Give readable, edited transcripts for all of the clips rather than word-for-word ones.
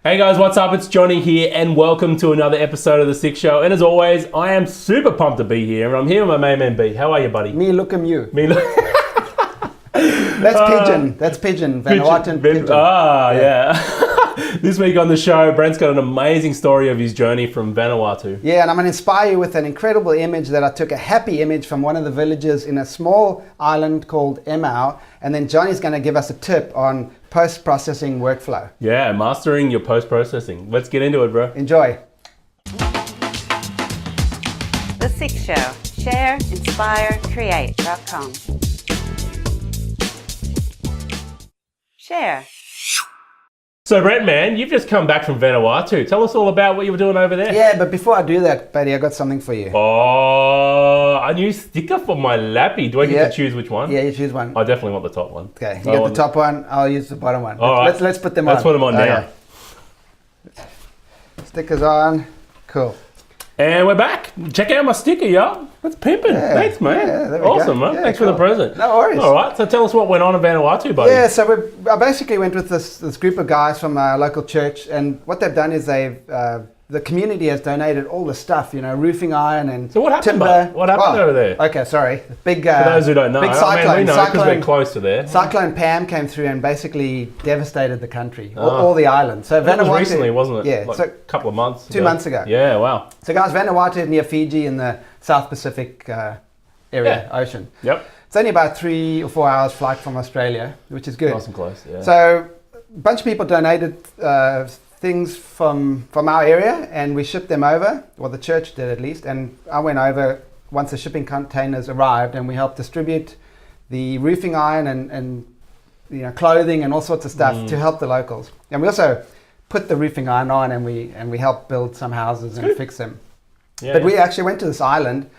Hey guys, what's up? It's Johnny here and welcome to another episode of The SIC Show. And as always, I am super pumped to be here and I'm here with my main man B. How are you, buddy? Me look at you. Me look... That's pigeon. That's pigeon. Vanuatu pigeon. Yeah. This week on the show, Brent's got an amazing story of his journey from Vanuatu. Yeah, and I'm going to inspire you with an incredible image that I took, a happy image from one of the villages in a small island called Emau. And then Johnny's going to give us a tip on post-processing workflow. Yeah, mastering your post-processing. Let's get into it, bro. Enjoy. The SIC Show. Share, inspire, create.com. Share. So Brent, man, you've just come back from Vanuatu. Tell us all about what you were doing over there. Yeah, but before I do that, buddy, I got something for you. Oh, a new sticker for my lappy. Do I get to choose which one? Yeah, you choose one. I definitely want the top one. Okay, you get the top one, I'll use the bottom one. All right. Let's put them on. Let's put them on now. Okay. Stickers on. Cool. And we're back. Check out my sticker, y'all. That's pimping. Yeah. Thanks, man. Yeah, there we awesome, go. man. Yeah, Thanks cool. for the present. No worries. All right, so tell us what went on in Vanuatu, buddy. Yeah, so I basically went with this group of guys from our local church, and what they've done is the community has donated all the stuff, roofing iron and So what happened, timber. bud? What happened over there? Okay, sorry. Big, For those who don't know, big cyclone. I mean, we know because we're close to there. Cyclone Pam came through and basically devastated the country, all the islands. So That was Vanuatu, recently, wasn't it? Yeah, Like so a couple of months 2 months ago. Yeah, wow. So guys, Vanuatu is near Fiji in the South Pacific area, ocean. Yep. It's only about 3 or 4 hours flight from Australia, which is good. Nice and close, yeah. So a bunch of people donated things from our area and we shipped them over, or the church did at least, and I went over once the shipping containers arrived and we helped distribute the roofing iron and clothing and all sorts of stuff to help the locals. And we also put the roofing iron on and we helped build some houses and fix them. Yeah, But we actually went to this island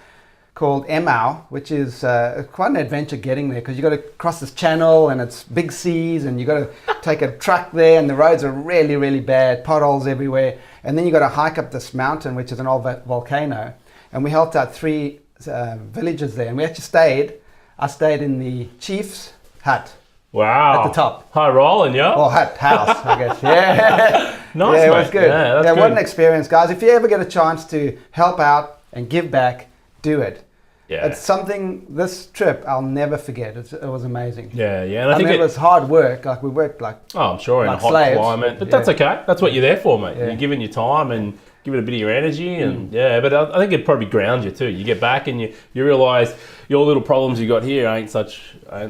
called Emau, which is quite an adventure getting there because you got to cross this channel and it's big seas and you got to take a truck there and the roads are really, really bad, potholes everywhere. And then you got to hike up this mountain, which is an old volcano. And we helped out 3 villages there, and we actually I stayed in the chief's hut. Wow. At the top. High rolling, yeah? Or house, I guess. Yeah. Nice, yeah, it mate. was good. Yeah, that's what good. an experience, guys. If you ever get a chance to help out and give back, do it. Yeah. It's something, this trip, I'll never forget. It was amazing. Yeah, and I think it was hard work. Like we worked Oh, I'm sure, in like a hot slaves. climate. But that's okay. That's what you're there for, mate. Yeah. You're giving your time and give it a bit of your energy. And but I think it probably grounds you too. You get back and you realise your little problems you got here ain't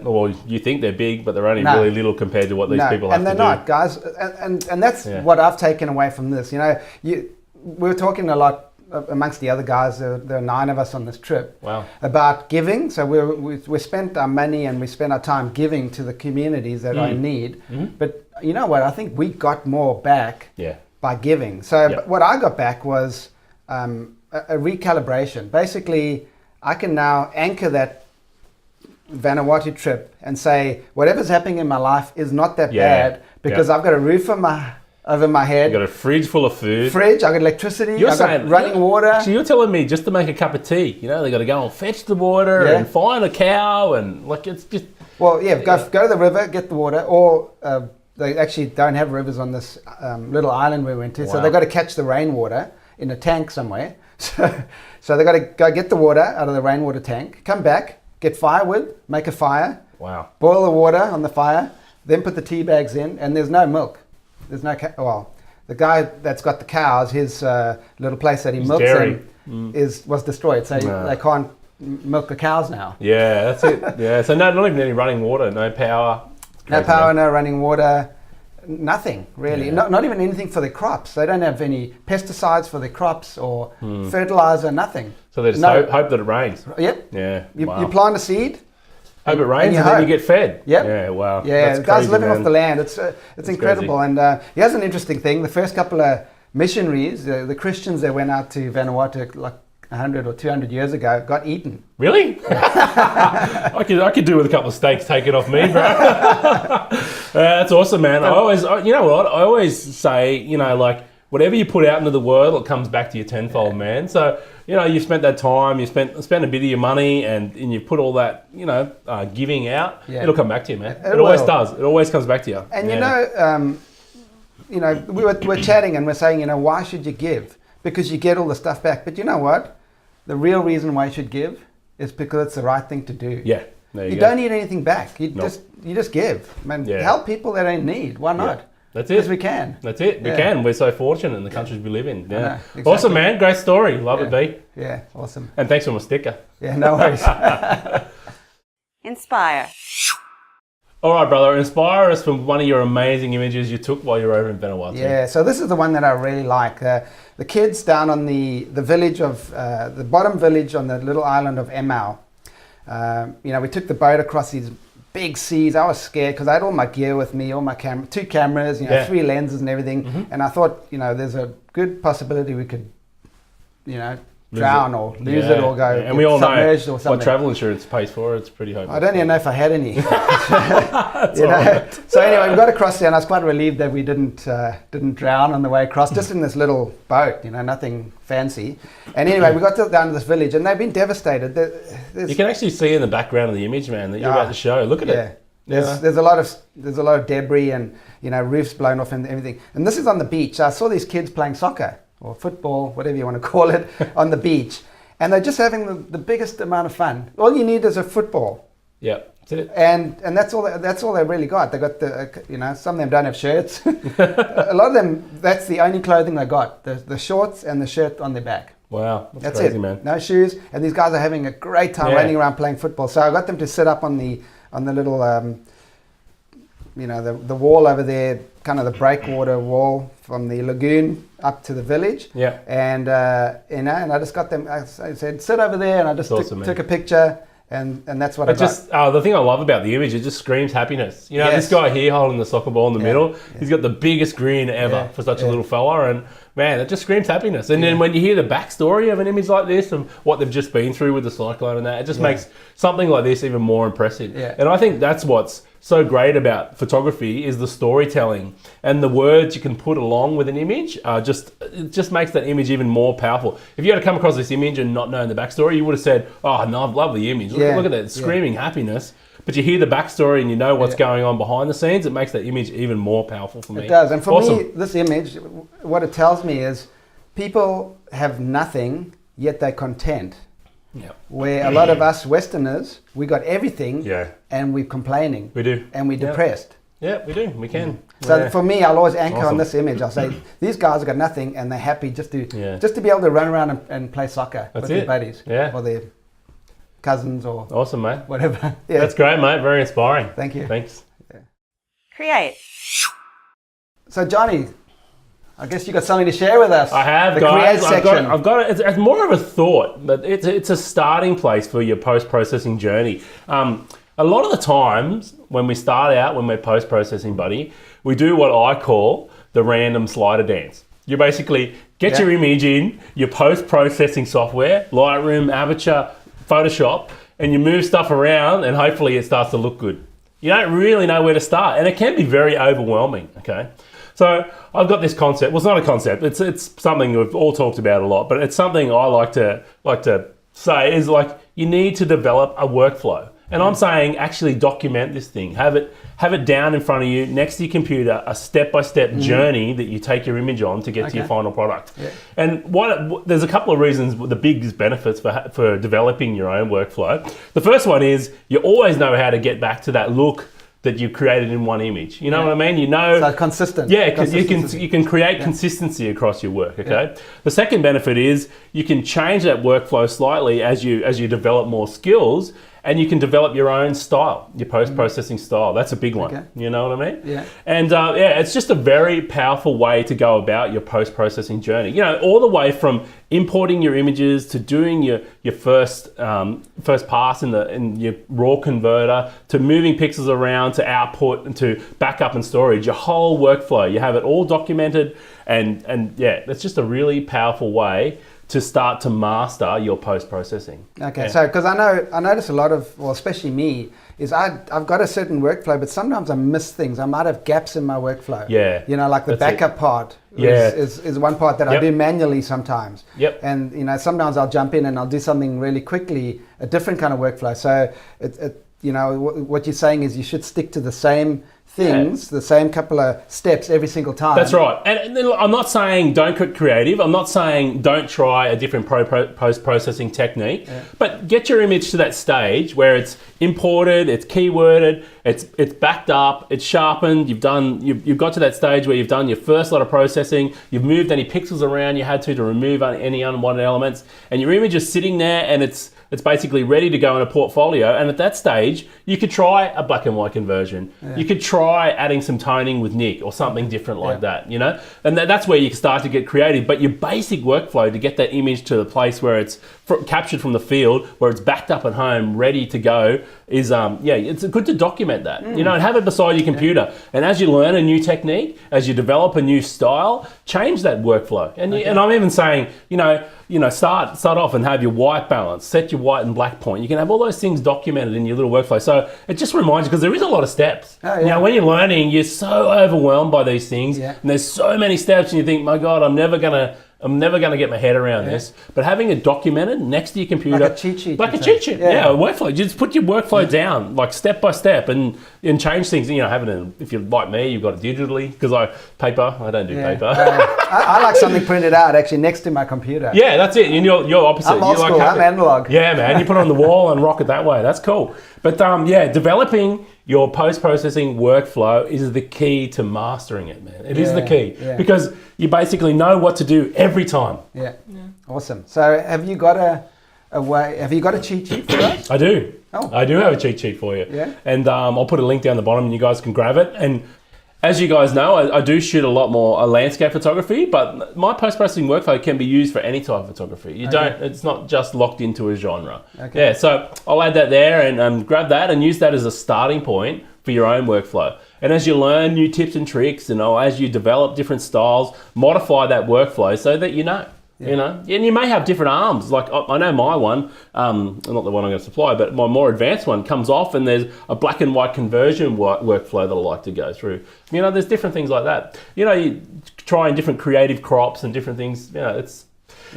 well, you think they're big, but they're only really little compared to what these people have to do. And they're not, guys. And that's what I've taken away from this. We were talking a lot amongst the other guys, there are 9 of us on this trip, about giving. So we spent our money and we spent our time giving to the communities that are in need. But you know what? I think we got more back by giving. So what I got back was a recalibration. Basically, I can now anchor that Vanuatu trip and say, whatever's happening in my life is not that bad because I've got a roof over my head. You got a fridge full of food. I've got electricity, I've got running water. So you're telling me just to make a cup of tea, they got to go and fetch the water and find a cow and it's just... Well, go to the river, get the water, or they actually don't have rivers on this little island we went to, so they've got to catch the rainwater in a tank somewhere. So they've got to go get the water out of the rainwater tank, come back, get firewood, make a fire, boil the water on the fire, then put the tea bags in, and there's no milk. There's no the guy that's got the cows, his little place that he milks in was destroyed, so they can't milk the cows now. Yeah, that's it. Yeah, so not even any running water, no power. No power, no running water, nothing really. Not even anything for their crops. They don't have any pesticides for their crops or fertilizer, nothing. So they just hope that it rains. Yep. Yeah. You plant a seed. Hope it rains and then you get fed. Yep. Yeah, wow. Yeah, that's guys crazy, living man. off the land. It's incredible. Crazy. And here's an interesting thing. The first couple of missionaries, the Christians that went out to Vanuatu like 100 or 200 years ago, got eaten. Really? I could do with a couple of steaks taken off me, bro. That's awesome, man. I always say, whatever you put out into the world, it comes back to you tenfold, man. So, you spent that time, you spent a bit of your money and you put all that, giving out, it'll come back to you, man. It always does. It always comes back to you. And you know, we're chatting and we're saying, you know, why should you give? Because you get all the stuff back. But you know what? The real reason why you should give is because it's the right thing to do. Yeah. There you don't need anything back. You just give. Man, help people that are in need. Why not? Yeah. That's it. Because we can. That's it. We can. We're so fortunate in the countries we live in. Yeah. Exactly. Awesome, man. Great story. Love it, B. Yeah, awesome. And thanks for my sticker. Yeah, no worries. Inspire. All right, brother. Inspire us from one of your amazing images you took while you were over in Vanuatu. Yeah, so this is the one that I really like. The kids down on the village of, the bottom village on the little island of Emau. You know, we took the boat across these big seas. I was scared because I had all my gear with me, all my two cameras, you know, 3 lenses and everything. And I thought, you know, there's a good possibility we could, you know, drown or lose it or go and we all know or something. what travel insurance pays for. It's pretty hopeless. I don't even know if I had any. You know? So anyway, we got across there and I was quite relieved that we didn't drown on the way across, just in this little boat, you know, nothing fancy. And anyway, we got down to this village and they've been devastated. You can actually see in the background of the image, man, that you're about to show. Look at it. There's a lot of debris and, you know, roofs blown off and everything. And this is on the beach. I saw these kids playing soccer or football, whatever you want to call it, on the beach. And they're just having the biggest amount of fun. All you need is a football. Yeah, that's it. And that's all they really got. They got you know, some of them don't have shirts. A lot of them, that's the only clothing they got. The shorts and the shirt on their back. Wow, that's crazy, man. No shoes. And these guys are having a great time running around playing football. So I got them to sit up on the little, you know, the wall over there, kind of the breakwater wall from the lagoon up to the village. Yeah. And, you know, and I just got them, I said, sit over there, and I just took a picture, and that's what I got. The thing I love about the image, it just screams happiness. You know, this guy here holding the soccer ball in the middle, he's got the biggest grin ever for such a little fella, and man, it just screams happiness. And then when you hear the backstory of an image like this and what they've just been through with the cyclone and that, it just makes something like this even more impressive. Yeah. And I think that's what's so great about photography is the storytelling and the words you can put along with an image. It just makes that image even more powerful. If you had to come across this image and not knowing the backstory, you would have said, "Oh no, I love the image. Look at that, screaming happiness." But you hear the backstory and you know what's going on behind the scenes. It makes that image even more powerful for me. It does, and for me, this image, what it tells me is people have nothing yet they're content. Yeah. Where a lot of us Westerners, we got everything, and we're complaining. We do, and we're depressed. Yeah, we do. We can. So for me, I'll always anchor on this image. I'll say these guys have got nothing, and they're happy just to be able to run around and play soccer with their buddies, or their cousins, or awesome, mate. Whatever. That's great, mate. Very inspiring. Thank you. Thanks. Create. So Johnny, I guess you got something to share with us. I have, guys. I've got it. It's more of a thought, but it's a starting place for your post-processing journey. A lot of the times when we start out, when we're post-processing, buddy, we do what I call the random slider dance. You basically get your image in your post-processing software, Lightroom, Aperture, Photoshop, and you move stuff around and hopefully it starts to look good. You don't really know where to start, and it can be very overwhelming, okay? So I've got this concept. Well, it's not a concept. It's something we've all talked about a lot, but it's something I like to say is like you need to develop a workflow. And I'm saying actually document this thing. Have it down in front of you next to your computer, a step-by-step journey that you take your image on to get to your final product. Yeah. And there's a couple of reasons, the biggest benefits for developing your own workflow. The first one is you always know how to get back to that look that you created in one image. You know what I mean? You know, so consistent. Yeah, because you can create consistency across your work. Okay. Yeah. The second benefit is you can change that workflow slightly as you develop more skills, and you can develop your own style, your post-processing style. That's a big one. Okay. You know what I mean? Yeah. And it's just a very powerful way to go about your post-processing journey. You know, all the way from importing your images to doing your first pass in your raw converter, to moving pixels around, to output, and to backup and storage. Your whole workflow, you have it all documented, and it's just a really powerful way to start to master your post-processing. Okay, so because I notice a lot of, well, especially me, is I've got a certain workflow, but sometimes I miss things. I might have gaps in my workflow. Yeah. You know, like the backup part is one part that I do manually sometimes. Yep. And, you know, sometimes I'll jump in and I'll do something really quickly, a different kind of workflow. So, you know, what you're saying is you should stick to the same things, the same couple of steps every single time. That's right. And I'm not saying don't get creative. I'm not saying don't try a different post-processing technique. But get your image to that stage where it's imported, it's keyworded, it's backed up, it's sharpened. You've got to that stage where you've done your first lot of processing. You've moved any pixels around you had to remove any unwanted elements, and your image is sitting there, and it's basically ready to go in a portfolio. And at that stage, you could try a black and white conversion. You could try adding some toning with Nick or something different like that, you know? And that's where you can start to get creative. But your basic workflow to get that image to the place where it's captured from the field, where it's backed up at home, ready to go, is, it's good to document that, you know, and have it beside your computer. And as you learn a new technique, as you develop a new style, change that workflow. And I'm even saying, start off and have your white balance, set your white and black point. You can have all those things documented in your little workflow. So it just reminds you, because there is a lot of steps. You know, when you're learning, you're so overwhelmed by these things, and there's so many steps, and you think, my God, I'm never gonna get my head around this. But having it documented next to your computer, like a cheat sheet, a workflow. You just put your workflow down, like step by step, and change things. You know, having it. If you're like me, you've got it digitally, because I don't do paper. I like something printed out actually next to my computer. Yeah, that's it. And you're opposite. I'm old school. I'm analog. Yeah, man. You put it on the wall and rock it that way. That's cool. But developing your post-processing workflow is the key to mastering it, man. It is the key because you basically know what to do every time. Yeah. Awesome. So have you got a way? Have you got a cheat sheet for us? I do. Oh, I do have a cheat sheet for you. Yeah. And I'll put a link down the bottom, and you guys can grab it. And as you guys know, I do shoot a lot more landscape photography, but my post-processing workflow can be used for any type of photography. It's not just locked into a genre. Okay. Yeah, so I'll add that there and grab that and use that as a starting point for your own workflow. And as you learn new tips and tricks, and as you develop different styles, modify that workflow so that you know. You know, and you may have different arms. Like I know my one, not the one I'm going to supply, but my more advanced one comes off, and there's a black and white conversion workflow that I like to go through. You know, there's different things like that. You know, you trying different creative crops and different things. You know,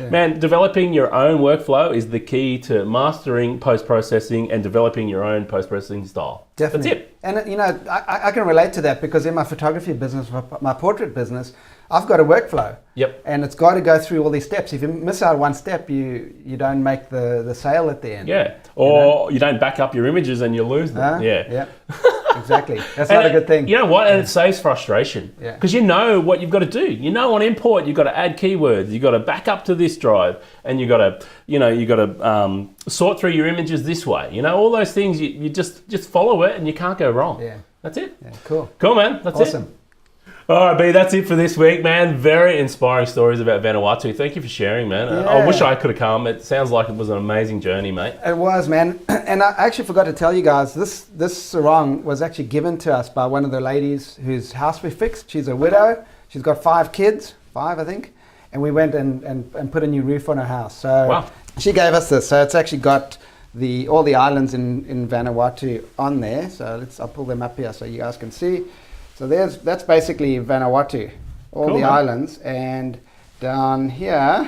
man, developing your own workflow is the key to mastering post-processing and developing your own post-processing style. Definitely. That's it. And I can relate to that because in my photography business, my portrait business, I've got a workflow. Yep. And it's got to go through all these steps. If you miss out one step, you don't make the sale at the end. Yeah. Or you don't back up your images and you lose them. Yeah. Exactly. That's not a good thing. You know what? And it saves frustration. Yeah. Because you know what you've got to do. You know, on import, you've got to add keywords. You've got to back up to this drive, and you've got to, sort through your images this way. You know, all those things. You just follow it, and you can't go wrong. Yeah. That's it. Yeah. Cool. Cool, man. That's it. Awesome. All right, B, that's it for this week, man. Very inspiring stories about Vanuatu. Thank you for sharing, man. Yeah. I wish I could have come. It sounds like it was an amazing journey, mate. It was, man. And I actually forgot to tell you guys, this sarong was actually given to us by one of the ladies whose house we fixed. She's a widow. She's got 5 kids, 5, I think. And we went and put a new roof on her house. So she gave us this. So it's actually got all the islands in Vanuatu on there. So I'll pull them up here so you guys can see. So that's basically Vanuatu, all the islands, and down here,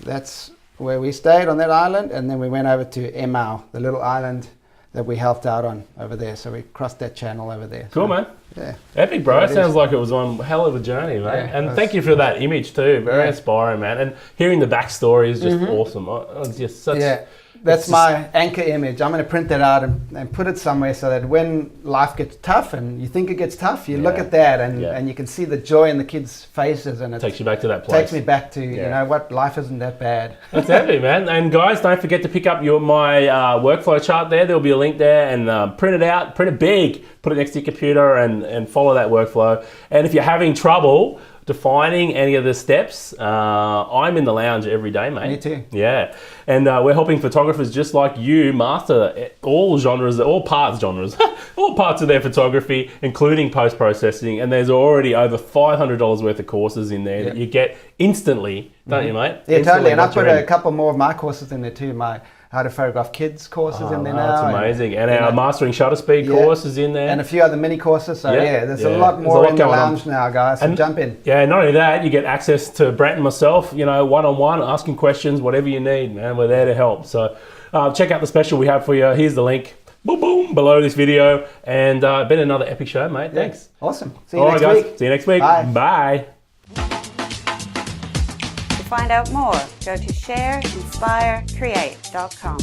that's where we stayed on that island, and then we went over to Emau, the little island that we helped out on over there. So we crossed that channel over there. Cool, man. Yeah. Epic, bro. It sounds like it was one hell of a journey, mate. Yeah, and thank you for that image too. Very inspiring, man. And hearing the backstory is just awesome. It's just such... That's my anchor image. I'm going to print that out and put it somewhere so that when life gets tough and you think it gets tough, you look at that and you can see the joy in the kids' faces, and it takes you back to that place. Takes me back to, you know what, life isn't that bad. That's heavy, man. And guys, don't forget to pick up my workflow chart there. There'll be a link there, and print it out, print it big, put it next to your computer and follow that workflow. And if you're having trouble defining any of the steps, I'm in the lounge every day, mate. Me too. Yeah. And we're helping photographers just like you master all genres, all parts of their photography, including post-processing. And there's already over $500 worth of courses in there that you get instantly, don't you, mate? Yeah, totally. And I put a couple more of my courses in there too. My How to Photograph Kids courses in there now. That's amazing. And our Mastering Shutter Speed course is in there. And a few other mini courses. So there's a lot more in the lounge now, guys. So jump in. Yeah, not only that, you get access to Brent and myself, one-on-one, asking questions, whatever you need, man. We're there to help. So check out the special we have for you. Here's the link. boom, boom, below this video. And been another epic show, mate. Yeah. Thanks. Awesome. See you next week. See you next week. Bye. Bye. To find out more, go to shareinspirecreate.com.